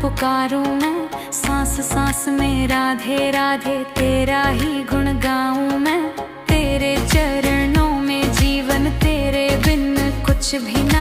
पुकारूं मैं, सांस सांस में राधे राधे तेरा ही गुण गाऊं मैं। तेरे चरणों में जीवन, तेरे बिन कुछ भी ना।